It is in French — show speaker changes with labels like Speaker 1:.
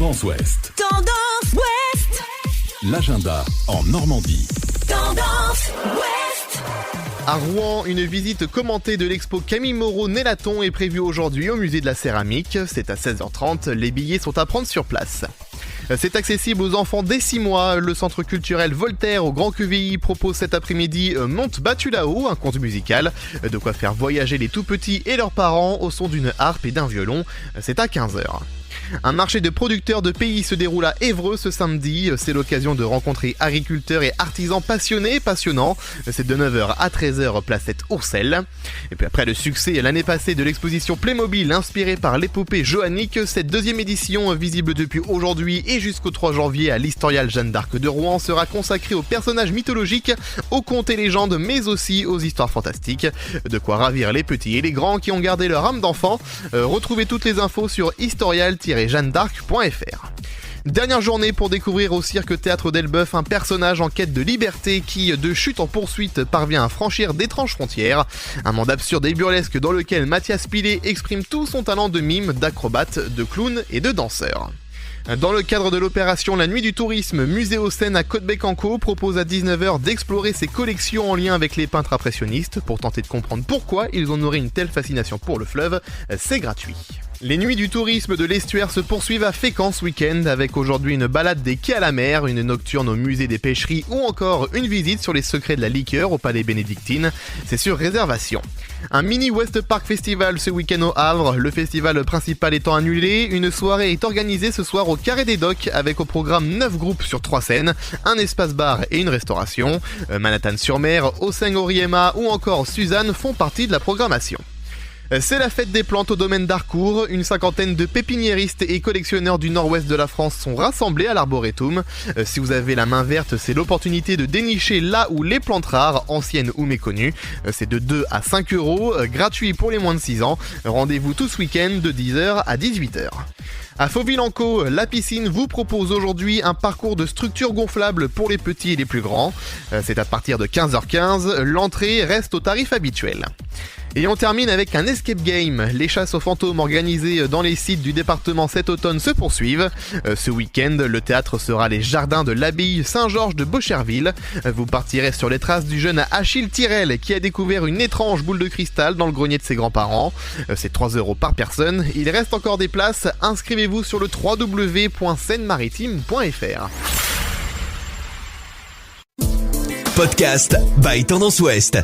Speaker 1: Tendance Ouest.
Speaker 2: Tendance Ouest.
Speaker 1: L'agenda en Normandie.
Speaker 2: Tendance Ouest.
Speaker 3: À Rouen, une visite commentée de l'expo Camille Moreau-Nélaton est prévue aujourd'hui au musée de la céramique. C'est à 16h30, les billets sont à prendre sur place. C'est accessible aux enfants dès 6 mois. Le centre culturel Voltaire au Grand QVI propose cet après-midi Monte battu là-haut, un conte musical. De quoi faire voyager les tout-petits et leurs parents au son d'une harpe et d'un violon. C'est à 15h. Un marché de producteurs de pays se déroule à Évreux ce samedi. C'est l'occasion de rencontrer agriculteurs et artisans passionnants. C'est de 9h à 13h, placette Ourcel. Et puis après le succès l'année passée de l'exposition Playmobil inspirée par l'épopée johannique, cette deuxième édition, visible depuis aujourd'hui et jusqu'au 3 janvier à l'Historial Jeanne d'Arc de Rouen, sera consacrée aux personnages mythologiques, aux contes et légendes, mais aussi aux histoires fantastiques. De quoi ravir les petits et les grands qui ont gardé leur âme d'enfant. Retrouvez toutes les infos sur historial-jeannedarc.fr. Dernière journée pour découvrir au Cirque Théâtre d'Elbeuf un personnage en quête de liberté qui, de chute en poursuite, parvient à franchir d'étranges frontières. Un monde absurde et burlesque dans lequel Mathias Pilet exprime tout son talent de mime, d'acrobate, de clown et de danseur. Dans le cadre de l'opération La Nuit du Tourisme, Musée-aux-Seines à Côte-Bec-en-Caux propose à 19h d'explorer ses collections en lien avec les peintres impressionnistes pour tenter de comprendre pourquoi ils en auraient une telle fascination pour le fleuve. C'est gratuit. Les nuits du tourisme de l'Estuaire se poursuivent à Fécamp ce week-end avec aujourd'hui une balade des quais à la mer, une nocturne au musée des pêcheries ou encore une visite sur les secrets de la liqueur au palais bénédictine. C'est sur réservation. Un mini West Park Festival ce week-end au Havre, le festival principal étant annulé. Une soirée est organisée ce soir au Carré des Docks avec au programme 9 groupes sur 3 scènes, un espace bar et une restauration. Manhattan-sur-Mer, Hoseng-Oriema ou encore Suzanne font partie de la programmation. C'est la fête des plantes au domaine d'Harcourt. Une cinquantaine de pépiniéristes et collectionneurs du nord-ouest de la France sont rassemblés à l'Arboretum. Si vous avez la main verte, c'est l'opportunité de dénicher là où les plantes rares, anciennes ou méconnues. C'est de 2 à 5 euros, gratuit pour les moins de 6 ans. Rendez-vous tout ce week-end de 10h à 18h. À Fauville-en-Caux, la piscine vous propose aujourd'hui un parcours de structures gonflables pour les petits et les plus grands. C'est à partir de 15h15, l'entrée reste au tarif habituel. Et on termine avec un escape game. Les chasses aux fantômes organisées dans les sites du département cet automne se poursuivent. Ce week-end, le théâtre sera les jardins de l'abbaye Saint-Georges de Beaucherville. Vous partirez sur les traces du jeune Achille Tirel qui a découvert une étrange boule de cristal dans le grenier de ses grands-parents. C'est 3 € par personne. Il reste encore des places. Inscrivez-vous sur le www.seine-maritime.fr.
Speaker 4: Podcast by Tendance Ouest.